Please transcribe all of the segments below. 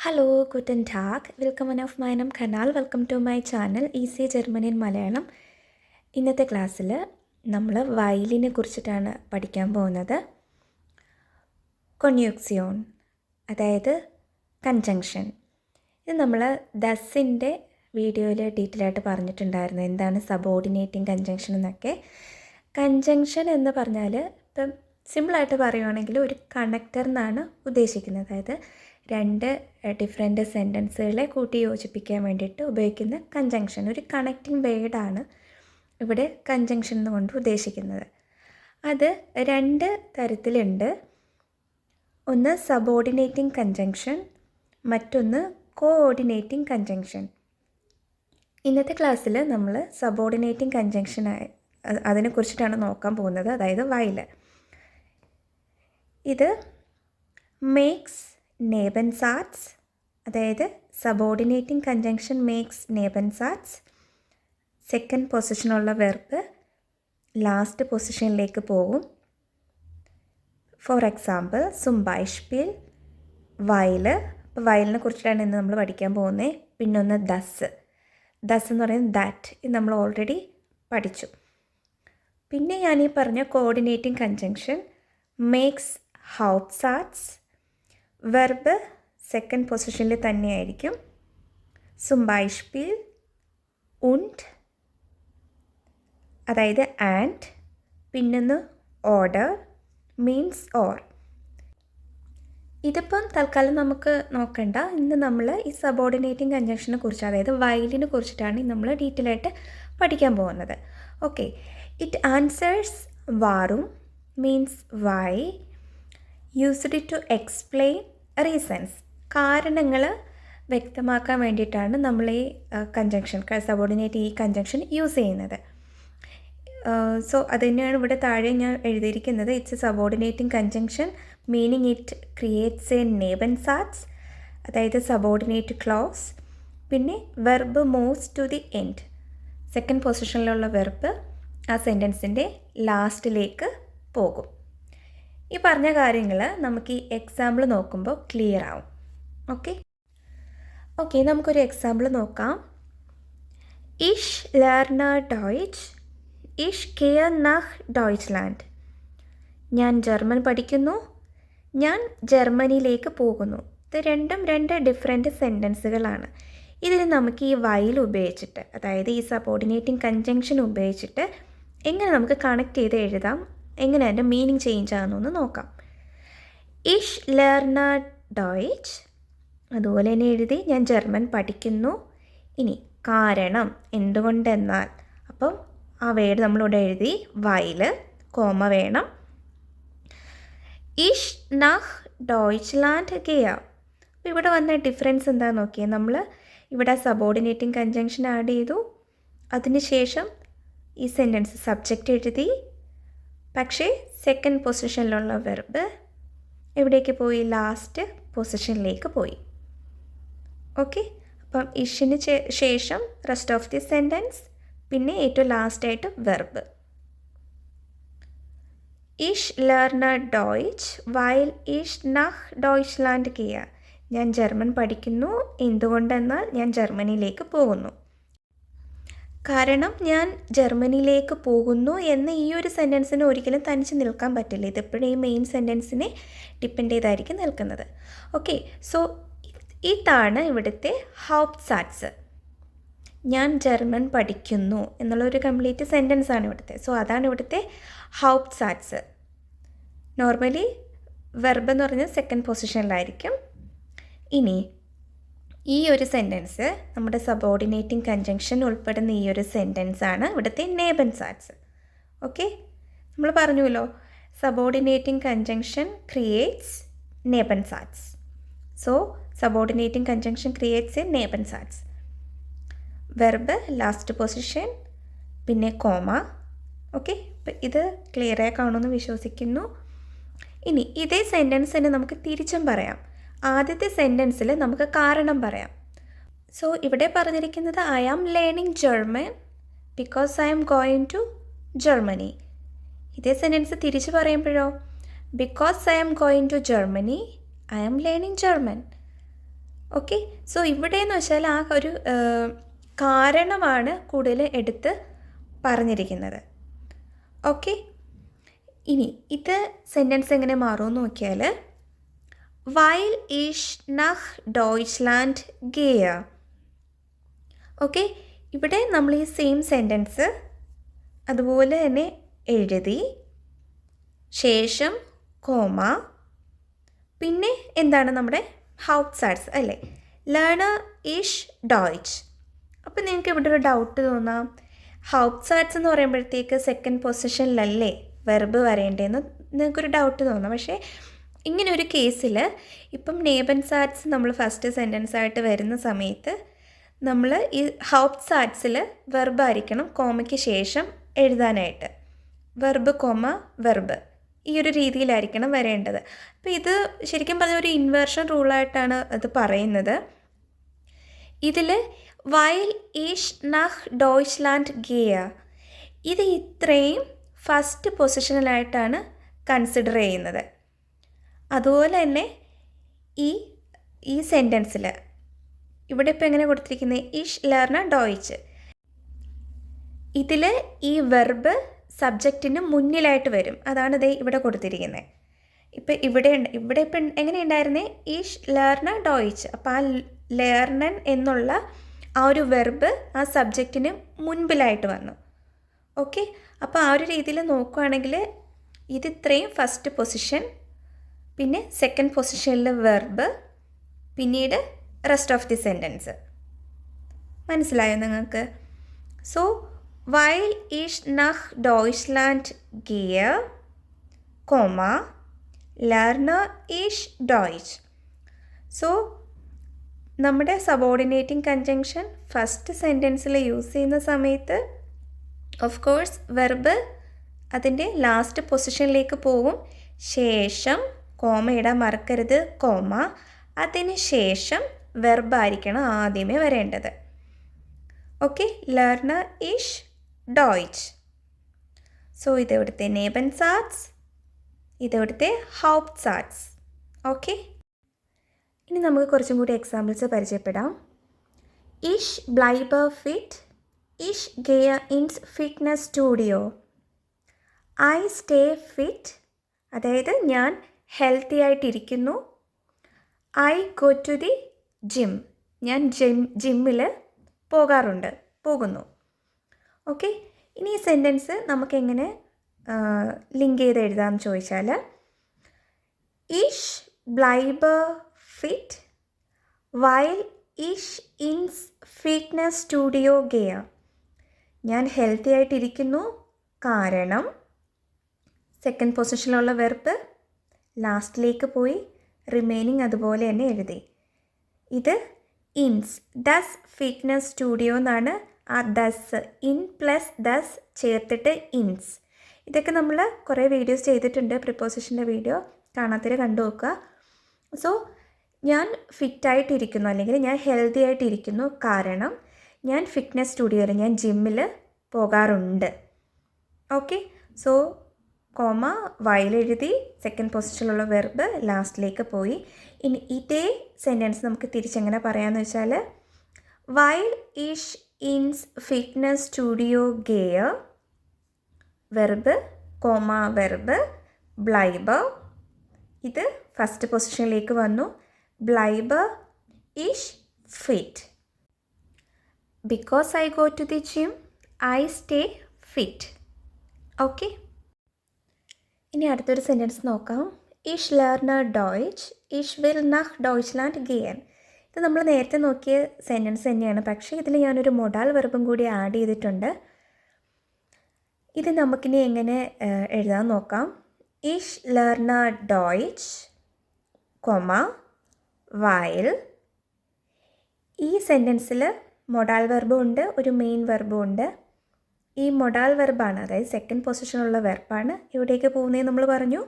Hallo, guten Tag. Willkommen auf meinem Kanal. Welcome to my channel easy German in Malayalam. ഇന്നത്തെ ക്ലാസ്സിൽ നമ്മൾ വയലിനെ കുറിച്ചിട്ടാണ് പഠിക്കാൻ പോകുന്നത്. കൊൺയൂക്സിയോൺ, അതായത് കൺജങ്ഷൻ. ഇത് നമ്മൾ ദസിൻ്റെ വീഡിയോയിൽ ഡീറ്റെയിൽ ആയിട്ട് പറഞ്ഞിട്ടുണ്ടായിരുന്നു, എന്താണ് സബോർഡിനേറ്റിംഗ് കൺജങ്ഷൻ എന്നൊക്കെ. കൺജങ്ഷൻ എന്ന് പറഞ്ഞാൽ ഇപ്പം സിമ്പിളായിട്ട് പറയുവാണെങ്കിൽ ഒരു കണക്ടർ എന്നാണ് ഉദ്ദേശിക്കുന്നത്. അതായത് രണ്ട് ഡിഫറെൻ്റ് സെൻറ്റൻസുകളെ കൂട്ടി യോജിപ്പിക്കാൻ വേണ്ടിയിട്ട് ഉപയോഗിക്കുന്ന കൺജങ്ഷൻ, ഒരു കണക്റ്റിംഗ് വേർഡാണ് ഇവിടെ കൺജങ്ഷൻ എന്നുകൊണ്ട് ഉദ്ദേശിക്കുന്നത്. അത് രണ്ട് തരത്തിലുണ്ട്. ഒന്ന് സബോർഡിനേറ്റിംഗ് കൺജങ്ഷൻ, മറ്റൊന്ന് കോഓർഡിനേറ്റിംഗ് കൺജങ്ഷൻ. ഇന്നത്തെ ക്ലാസ്സിൽ നമ്മൾ സബോർഡിനേറ്റിംഗ് കൺജങ്ഷൻ അതിനെക്കുറിച്ചിട്ടാണ് നോക്കാൻ പോകുന്നത്, അതായത് വൈൽ. ഇത് മേക്സ് നെബൻസാറ്റ്സ്, അതായത് സബോർഡിനേറ്റിംഗ് കൺജങ്ഷൻ മേക്സ് നെബൻസാറ്റ്സ്. സെക്കൻഡ് പൊസിഷനുള്ള വെർബ് ലാസ്റ്റ് പൊസിഷനിലേക്ക് പോകും. ഫോർ എക്സാമ്പിൾ zum Beispiel വൈൽ. അപ്പോൾ വയലിനെ കുറിച്ചിട്ടാണ് ഇന്ന് നമ്മൾ പഠിക്കാൻ പോകുന്നത്. പിന്നൊന്ന് ദസ് എന്ന് പറയുന്നത് ദാറ്റ്, ഇത് നമ്മൾ ഓൾറെഡി പഠിച്ചു. പിന്നെ ഞാൻ ഈ പറഞ്ഞ കോർഡിനേറ്റിംഗ് കൺജങ്ഷൻ മേക്സ് ഹൗപ്സാറ്റ്സ്. വെർബ് സെക്കൻഡ് പൊസിഷനിൽ തന്നെയായിരിക്കും. zum Beispiel und, അതായത് ആൻഡ്. പിന്നൊന്ന് ഓർഡർ മീൻസ് ഓർ. ഇതിപ്പം തൽക്കാലം നമുക്ക് നോക്കണ്ട. ഇന്ന് നമ്മൾ ഈ സബോർഡിനേറ്റിംഗ് കൺജങ്ഷനെ കുറിച്ച്, അതായത് വയലിനെ കുറിച്ചിട്ടാണ് നമ്മൾ ഡീറ്റെയിൽ ആയിട്ട് പഠിക്കാൻ പോകുന്നത്. ഓക്കെ, ഇറ്റ് ആൻസേഴ്സ് വാറും means why, used to explain reasons. കാരണങ്ങൾ വ്യക്തമാക്കാൻ വേണ്ടിയിട്ടാണ് നമ്മൾ ഈ കൺജങ്ഷൻ, സബോർഡിനേറ്റ് ഈ കൺജങ്ഷൻ യൂസ് ചെയ്യുന്നത്. സോ അത് തന്നെയാണ് ഇവിടെ താഴെ ഞാൻ എഴുതിയിരിക്കുന്നത്. It's a subordinating conjunction meaning it creates a നെബൻസാറ്റ്സ്, അതായത് സബോർഡിനേറ്റ് ക്ലോസ്. പിന്നെ verb moves to the end, second പൊസിഷനിലുള്ള വെർബ് ആ സെൻറ്റൻസിൻ്റെ ലാസ്റ്റിലേക്ക് പോകും. ഈ പറഞ്ഞ കാര്യങ്ങൾ നമുക്ക് ഈ എക്സാമ്പിൾ നോക്കുമ്പോൾ ക്ലിയർ ആവും. ഓക്കെ, നമുക്കൊരു എക്സാമ്പിൾ നോക്കാം. Ich lerne Deutsch. Ich gehe nach Deutschland. ഞാൻ ജർമ്മൻ പഠിക്കുന്നു, ഞാൻ ജർമ്മനിയിലേക്ക് പോകുന്നു. ഇത് രണ്ടും രണ്ട് ഡിഫറെൻറ്റ് സെൻറ്റൻസുകളാണ്. ഇതിൽ നമുക്ക് ഈ വൈൽ ഉപയോഗിച്ചിട്ട്, അതായത് ഈ സബോർഡിനേറ്റിംഗ് കൺജങ്ഷൻ ഉപയോഗിച്ചിട്ട് എങ്ങനെ നമുക്ക് കണക്ട് ചെയ്ത് എഴുതാം, എങ്ങനെ അതിൻ്റെ മീനിങ് ചേഞ്ച് ആകുന്നു നോക്കാം. Ich lerne Deutsch, അതുപോലെ തന്നെ എഴുതി ഞാൻ ജർമ്മൻ പഠിക്കുന്നു. ഇനി കാരണം, എന്തുകൊണ്ടെന്നാൽ, അപ്പം ആ വേർഡ് നമ്മളിവിടെ എഴുതി വൈൽ, കോമ വേണം. Ich nach Deutschland gehe. അപ്പോൾ ഇവിടെ വന്ന ഡിഫറൻസ് എന്താണെന്ന് നോക്കിയാൽ, നമ്മൾ ഇവിടെ സബോർഡിനേറ്റിംഗ് കൺജങ്ഷൻ ആഡ് ചെയ്തു, അതിനുശേഷം ഈ സെൻറ്റൻസ് സബ്ജക്റ്റ് എഴുതി. പക്ഷേ സെക്കൻഡ് പൊസിഷനിലുള്ള വെർബ് എവിടേക്ക് പോയി? ലാസ്റ്റ് പൊസിഷനിലേക്ക് പോയി. ഓക്കെ, അപ്പം ഇഷിന് ശേഷം റെസ്റ്റ് ഓഫ് ദി സെൻറ്റൻസ്, പിന്നെ ഏറ്റവും ലാസ്റ്റായിട്ട് verb. Ich lerne Deutsch weil ich nach Deutschland gehe. ഞാൻ ജർമ്മൻ പഠിക്കുന്നു, എന്തുകൊണ്ടെന്നാൽ ഞാൻ ജർമ്മനിയിലേക്ക് പോകുന്നു. കാരണം ഞാൻ ജർമ്മനിയിലേക്ക് പോകുന്നു എന്ന് ഈ ഒരു സെൻറ്റൻസിന് ഒരിക്കലും തനിച്ച് നിൽക്കാൻ പറ്റില്ല. ഇതെപ്പോഴും ഈ മെയിൻ സെൻറ്റൻസിനെ ഡിപ്പെൻഡ് ചെയ്തായിരിക്കും നിൽക്കുന്നത്. ഓക്കെ, സോ ഇതാണ് ഇവിടുത്തെ ഹൗപ്സാറ്റ്സ്. ഞാൻ ജർമ്മൻ പഠിക്കുന്നു എന്നുള്ളൊരു കംപ്ലീറ്റ് സെൻറ്റൻസ് ആണ് ഇവിടുത്തെ. സോ അതാണ് ഇവിടുത്തെ ഹൗപ്സാറ്റ്സ്. നോർമലി വെർബ് എന്ന് പറഞ്ഞാൽ സെക്കൻഡ് പൊസിഷനിലായിരിക്കും. ഇനി ഈ ഒരു സെൻറ്റൻസ്, നമ്മുടെ സബോർഡിനേറ്റിംഗ് കൺജങ്ഷൻ ഉൾപ്പെടുന്ന ഈ ഒരു സെൻറ്റൻസ് ആണ് ഇവിടുത്തെ നെബൻസാറ്റ്സ്. ഓക്കെ, നമ്മൾ പറഞ്ഞുവല്ലോ സബോർഡിനേറ്റിംഗ് കൺജങ്ഷൻ ക്രിയേറ്റ്സ് നെബൻസാറ്റ്സ്. So subordinating conjunction creates a നെബൻസാറ്റ്സ്. വെർബ് ലാസ്റ്റ് പൊസിഷൻ, പിന്നെ കോമ. ഓക്കെ, അപ്പം ഇത് ക്ലിയർ ആയി കാണുമെന്ന് വിശ്വസിക്കുന്നു. ഇനി ഇതേ സെൻറ്റൻസ് തന്നെ നമുക്ക് തിരിച്ചും പറയാം. ആദ്യത്തെ സെൻറ്റൻസിൽ നമുക്ക് കാരണം പറയാം. സോ ഇവിടെ പറഞ്ഞിരിക്കുന്നത് I am learning German because I am going to Germany. ഇതേ സെൻറ്റൻസ് തിരിച്ച് പറയുമ്പോഴോ, because I am going to Germany I am learning German. Okay. So ഇവിടെയെന്ന് വെച്ചാൽ ആ ഒരു കാരണമാണ് കൂടുതൽ എടുത്ത് പറഞ്ഞിരിക്കുന്നത്. ഓക്കെ. ഇനി ഇത് സെൻറ്റൻസ് എങ്ങനെ മാറുമെന്ന് നോക്കിയാൽ, വൈൽ ഇഷ് നഹ് ഡോയ്ച്ച്ലാൻഡ് ഗെയ. ഓക്കെ. ഇവിടെ നമ്മൾ ഈ സെയിം സെൻറ്റൻസ് അതുപോലെ തന്നെ എഴുതി ശേഷം കോമ, പിന്നെ എന്താണ് നമ്മുടെ ഹൗപ്സാറ്റ്സ് അല്ലേ, ലേണർ ഇഷ് ഡോയ്ച്ച്. അപ്പോൾ നിങ്ങൾക്ക് ഇവിടെ ഒരു ഡൗട്ട് തോന്നാം, ഹൗപ്സാറ്റ്സ് എന്ന് പറയുമ്പോഴത്തേക്ക് സെക്കൻഡ് പൊസിഷനിലല്ലേ വെർബ് വരേണ്ടതെന്ന് നിങ്ങൾക്കൊരു ഡൗട്ട് തോന്നാം. പക്ഷേ ഇങ്ങനെ ഒരു കേസിൽ ഇപ്പം നേബൻസാറ്റ്സ് നമ്മൾ ഫസ്റ്റ് സെൻറ്റൻസ് ആയിട്ട് വരുന്ന സമയത്ത് നമ്മൾ ഈ ഹൗപ്സാറ്റ്സിൽ വെർബ് ആയിരിക്കണം കോമയ്ക്ക് ശേഷം എഴുതാനായിട്ട്. വെർബ് കോമ വെർബ്, ഈ ഒരു രീതിയിലായിരിക്കണം വരേണ്ടത്. അപ്പോൾ ഇത് ശരിക്കും പറഞ്ഞ ഒരു ഇൻവേർഷൻ റൂളായിട്ടാണ് അത് പറയുന്നത്. ഇതിൽ വൈൽ ഈഷ് നഹ് ഡോയ്ച്ച്ലാൻഡ് ഗെയ, ഇത് ഇത്രയും ഫസ്റ്റ് പൊസിഷനിലായിട്ടാണ് കൺസിഡർ ചെയ്യുന്നത്. അതുപോലെ തന്നെ ഈ സെൻറ്റൻസിൽ ഇവിടെ ഇപ്പോൾ എങ്ങനെ കൊടുത്തിരിക്കുന്നത്, ഇഷ് ലേർണർ ഡോയ്ച്ച്, ഇതിൽ ഈ വെർബ് സബ്ജക്റ്റിന് മുന്നിലായിട്ട് വരും. അതാണ് ഇത് ഇവിടെ കൊടുത്തിരിക്കുന്നത്. ഇപ്പം ഇവിടെ ഇപ്പം എങ്ങനെയുണ്ടായിരുന്നേ, ഇഷ് ലേർണർ ഡോയ്ച്ച്. അപ്പോൾ ആ ലേർണൻ എന്നുള്ള ആ ഒരു വെർബ് ആ സബ്ജക്റ്റിന് മുൻപിലായിട്ട് വന്നു. ഓക്കെ. അപ്പോൾ ആ ഒരു രീതിയിൽ നോക്കുകയാണെങ്കിൽ ഇത് ഇത്രയും ഫസ്റ്റ് പൊസിഷൻ, പിന്നെ സെക്കൻഡ് പൊസിഷനിൽ വെർബ്, പിന്നീട് റെസ്റ്റ് ഓഫ് ദി സെൻറ്റൻസ്. മനസ്സിലായോ നിങ്ങൾക്ക്? സോ വൈൽ ഇഷ് നഹ് ഡോയ്ച്ച്ലാൻഡ് ഗെയ, കോമ, ലേർണർ ഇഷ് ഡോയ്ച്ച്. സോ നമ്മുടെ സബോർഡിനേറ്റിംഗ് കൺജങ്ഷൻ ഫസ്റ്റ് സെൻറ്റൻസിൽ യൂസ് ചെയ്യുന്ന സമയത്ത് ഓഫ് കോഴ്സ് വെർബ് അതിൻ്റെ ലാസ്റ്റ് പൊസിഷനിലേക്ക് പോകും. ശേഷം കോമ ഇടാൻ മറക്കരുത്, കോമ, അതിന് ശേഷം വെർബായിരിക്കണം ആദ്യമേ വരേണ്ടത്. ഓക്കെ. ലേർണർ ഇഷ് ഡോയ്ച്ച്. സോ ഇതെവിടുത്തെ നേബൻസാറ്റ്സ്, ഇതെവിടുത്തെ ഹൗപ്സാറ്റ്സ്. ഓക്കെ. ഇനി നമുക്ക് കുറച്ചും കൂടി എക്സാമ്പിൾസ് പരിചയപ്പെടാം. ഇഷ് ബ്ലൈബർ ഫിറ്റ്, ഇഷ് ഗെയ ഇൻസ് ഫിറ്റ്നസ് സ്റ്റുഡിയോ. ഐ സ്റ്റേ ഫിറ്റ്, അതായത് ഞാൻ ഹെൽത്തി ആയിട്ടിരിക്കുന്നു. I go to the gym, ഞാൻ ജിമ്മിൽ പോകുന്നു. ഓക്കെ. ഇനി ഈ സെൻറ്റൻസ് നമുക്കെങ്ങനെ ലിങ്ക് ചെയ്ത് എഴുതാമെന്ന് ചോദിച്ചാൽ, ഇഷ് ബ്ലൈബർ ഫിറ്റ് വൈൽ ഇഷ് ഇൻസ് ഫിറ്റ്നസ് സ്റ്റുഡിയോ ഗെയ. ഞാൻ ഹെൽത്തി ആയിട്ടിരിക്കുന്നു കാരണം സെക്കൻഡ് പൊസിഷനിലുള്ള വെർബ് ലാസ്റ്റിലേക്ക് പോയി, റിമൈനിങ് അതുപോലെ തന്നെ എഴുതി. ഇത് ഇൻസ് ദസ് ഫിറ്റ്നസ് സ്റ്റുഡിയോ എന്നാണ്. ആ ദസ്, ഇൻ പ്ലസ് ദസ് ചേർത്തിട്ട് ഇൻസ്. ഇതൊക്കെ നമ്മൾ കുറേ വീഡിയോസ് ചെയ്തിട്ടുണ്ട്, പ്രിപ്പോസിഷൻ്റെ വീഡിയോ, കാണാത്തവർ കണ്ടു നോക്കുക. സോ ഞാൻ ഫിറ്റായിട്ടിരിക്കുന്നു അല്ലെങ്കിൽ ഞാൻ ഹെൽത്തി ആയിട്ടിരിക്കുന്നു കാരണം ഞാൻ ഫിറ്റ്നസ് സ്റ്റുഡിയോയിൽ, ഞാൻ ജിമ്മിൽ പോകാറുണ്ട്. ഓക്കെ. സോ കോമ വയലെഴുതി, സെക്കൻഡ് പൊസിഷനിലുള്ള വെർബ് ലാസ്റ്റിലേക്ക് പോയി. ഇനി ഇതേ സെൻറ്റൻസ് നമുക്ക് തിരിച്ചെങ്ങനെ പറയാമെന്ന് വെച്ചാൽ, വൈൽ ഇഷ് ഇൻസ് ഫിറ്റ്നസ് സ്റ്റുഡിയോ ഗെയ, വെർബ് കോമ വെർബ് ബ്ലൈബർ, ഇത് ഫസ്റ്റ് പൊസിഷനിലേക്ക് വന്നു. ബ്ലൈബർ ഇഷ് ഫിറ്റ്. Because I go to the gym I stay fit. Okay. ഇനി അടുത്തൊരു സെൻറ്റൻസ് നോക്കാം. ഇഷ് ലേർണർ ഡോയ്ച്ച്, ഇഷ് വിൽ നഹ് ഡോയ്ച്ച്ലാൻഡ് ഗെയൻ. ഇത് നമ്മൾ നേരത്തെ നോക്കിയ സെൻറ്റൻസ് തന്നെയാണ്, പക്ഷേ ഇതിൽ ഞാനൊരു മൊഡാൽ വെർബും കൂടി ആഡ് ചെയ്തിട്ടുണ്ട്. ഇത് നമുക്കിനി എങ്ങനെ എഴുതാൻ നോക്കാം. ഇഷ് ലേർണർ ഡോയ്ച്ച്, കൊമ, വൈൽ. ഈ സെൻറ്റൻസിൽ മൊഡാൽ വെർബും ഉണ്ട്, ഒരു മെയിൻ വെർബും ഉണ്ട്. ഈ മൊഡാൽ വെർബാണ്, അതായത് സെക്കൻഡ് പൊസിഷനുള്ള വെർബാണ് എവിടേക്ക് പോകുന്നതെന്ന് നമ്മൾ പറഞ്ഞു,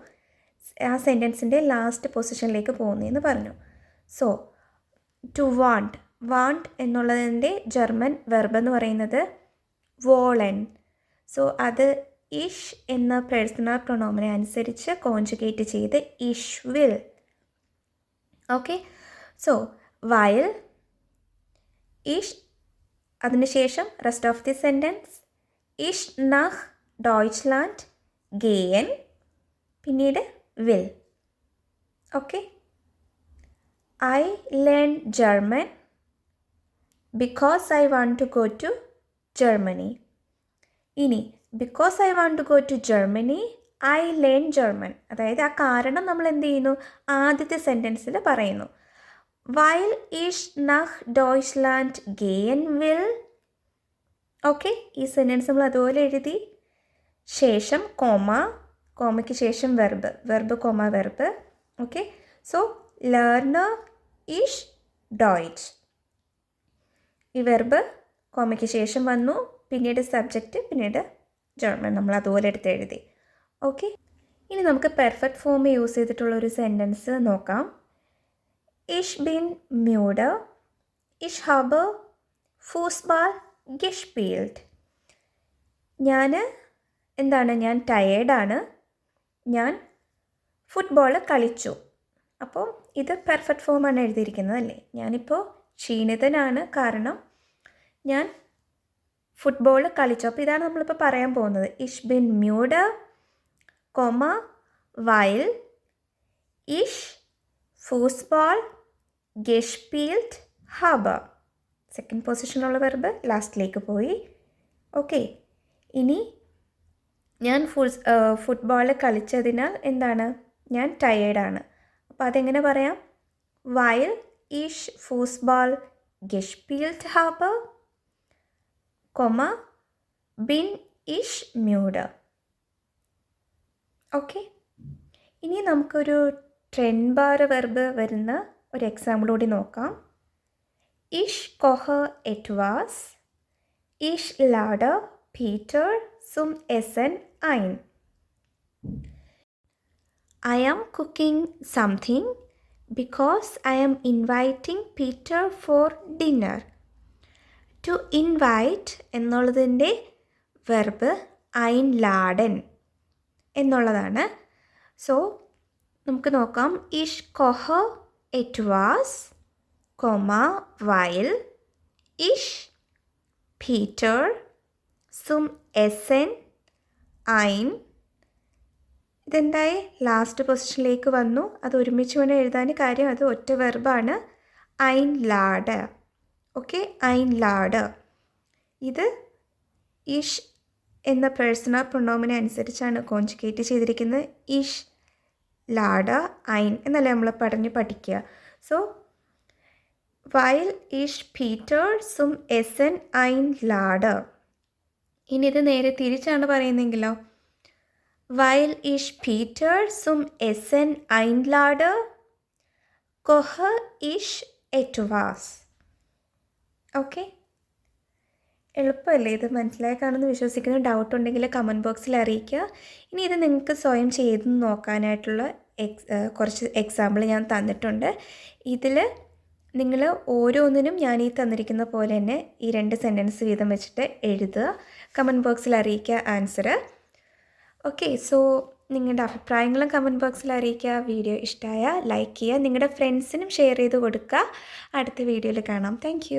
ആ സെൻറ്റൻസിൻ്റെ ലാസ്റ്റ് പൊസിഷനിലേക്ക് പോകുന്നതെന്ന് പറഞ്ഞു. സോ ടു വാണ്ട്, വാണ്ട് എന്നുള്ളതിൻ്റെ ജർമ്മൻ വെർബ് എന്ന് പറയുന്നത് വോളൻ. സോ അത് ഇഷ് എന്ന പേഴ്സണൽ പ്രൊണോമിനെ അനുസരിച്ച് കോൺജുഗേറ്റ് ചെയ്ത് ഇഷ് will. Okay. So while ich അതിനുശേഷം rest of the sentence ich nach Deutschland gehen പിന്നീട് will. Okay. I learn German because I want to go to Germany. ഇനി because I want to go to Germany, I learn German. അതായത് ആ കാരണം നമ്മൾ എന്ത് ചെയ്യുന്നു, ആദ്യത്തെ സെൻറ്റൻസിൽ പറയുന്നു. While ich nach Deutschland gehen will. Okay, ഈ സെൻറ്റൻസ് നമ്മൾ അതുപോലെ എഴുതി. ശേഷം കോമയ്ക്ക് ശേഷം verb comma verb. Okay, so ലേർണർ ഇഷ് ഡോയ്ച്ച്. ഈ വെർബ് കോമയ്ക്ക് ശേഷം വന്നു, പിന്നീട് സബ്ജക്റ്റ്, പിന്നീട് ജർമ്മൻ. നമ്മൾ അതുപോലെ എടുത്ത് എഴുതി. ഓക്കെ, ഇനി നമുക്ക് പെർഫെക്റ്റ് ഫോം യൂസ് ചെയ്തിട്ടുള്ളൊരു സെൻറ്റൻസ് നോക്കാം. Ich bin müde. Ich habe Fußball gespielt. ഞാൻ ടയേർഡാണ്, ഞാൻ ഫുട്ബോൾ കളിച്ചു. അപ്പോൾ ഇത് പെർഫെക്റ്റ് ഫോമാണ് എഴുതിയിരിക്കുന്നത് അല്ലേ. ഞാനിപ്പോൾ ക്ഷീണിതനാണ്, കാരണം ഞാൻ ഫുട്ബോൾ കളിച്ചു. അപ്പോൾ ഇതാണ് നമ്മളിപ്പോൾ പറയാൻ പോകുന്നത്. Ich bin müde, weil ich Fußball gespielt habe. Second പൊസിഷനിലുള്ള വെർബ് ലാസ്റ്റിലേക്ക് പോയി. ഓക്കെ, ഇനി ഞാൻ ഫുട്ബോൾ കളിച്ചതിനാൽ ഞാൻ ടയേർഡാണ്. അപ്പോൾ അതെങ്ങനെ പറയാം? weil ich Fußball gespielt habe, bin ich müde. Okay, ഇനി നമുക്കൊരു ട്രെൻബാർ വെർബ് വരുന്ന ഒരു എക്സാമ്പിൾ കൂടി നോക്കാം. Ich koche etwas. Ich lade Peter zum Essen ein. I am cooking something because I am inviting Peter for dinner. To invite എന്നുള്ളതിൻ്റെ verb einladen എന്നുള്ളതാണ്. So നമുക്ക് നോക്കാം. Ich koche etwas, weil ich Peter zum Essen ein. ഇതെന്തായി last പൊസിഷനിലേക്ക് വന്നു. അത് ഒരുമിച്ച് വേണം എഴുതാൻ, കാര്യം അത് ഒറ്റ വെർബാണ്. einlade. Okay, einlade. ഇത് ഇഷ് എന്ന പേഴ്സണൽ പ്രൊണോമിനെ അനുസരിച്ചാണ് കോൺജുഗേറ്റ് ചെയ്തിരിക്കുന്നത്. ഇഷ് ലാഡ ഐൻ എന്നല്ലേ നമ്മൾ പഠിക്കുക. So weil ich Peter zum Essen einlade. ഇനി ഇത് നേരെ തിരിച്ചാണ് പറയുന്നതെങ്കിലോ, weil ich Peter zum Essen einlade, koche ich etwas. Okay, എളുപ്പമല്ലേ? ഇത് മനസ്സിലായി കാണുമെന്ന് വിശ്വസിക്കുന്നു. ഡൗട്ട് ഉണ്ടെങ്കിൽ കമൻറ്റ് ബോക്സിൽ അറിയിക്കുക. ഇനി ഇത് നിങ്ങൾക്ക് സ്വയം ചെയ്ത് നോക്കാനായിട്ടുള്ള കുറച്ച് എക്സാമ്പിൾ ഞാൻ തന്നിട്ടുണ്ട്. ഇതിൽ നിങ്ങൾ ഓരോന്നിനും ഞാൻ ഈ തന്നിരിക്കുന്ന പോലെ തന്നെ ഈ 2 സെൻറ്റൻസ് വീതം വെച്ചിട്ട് എഴുതുക. കമൻറ്റ് ബോക്സിൽ അറിയിക്കുക ആൻസർ. ഓക്കെ, സോ നിങ്ങളുടെ അഭിപ്രായങ്ങളും കമൻറ്റ് ബോക്സിൽ അറിയിക്കുക. വീഡിയോ ഇഷ്ടമായ ലൈക്ക് ചെയ്യുക, നിങ്ങളുടെ ഫ്രണ്ട്സിനും ഷെയർ ചെയ്ത് കൊടുക്കുക. അടുത്ത വീഡിയോയിൽ കാണാം. താങ്ക്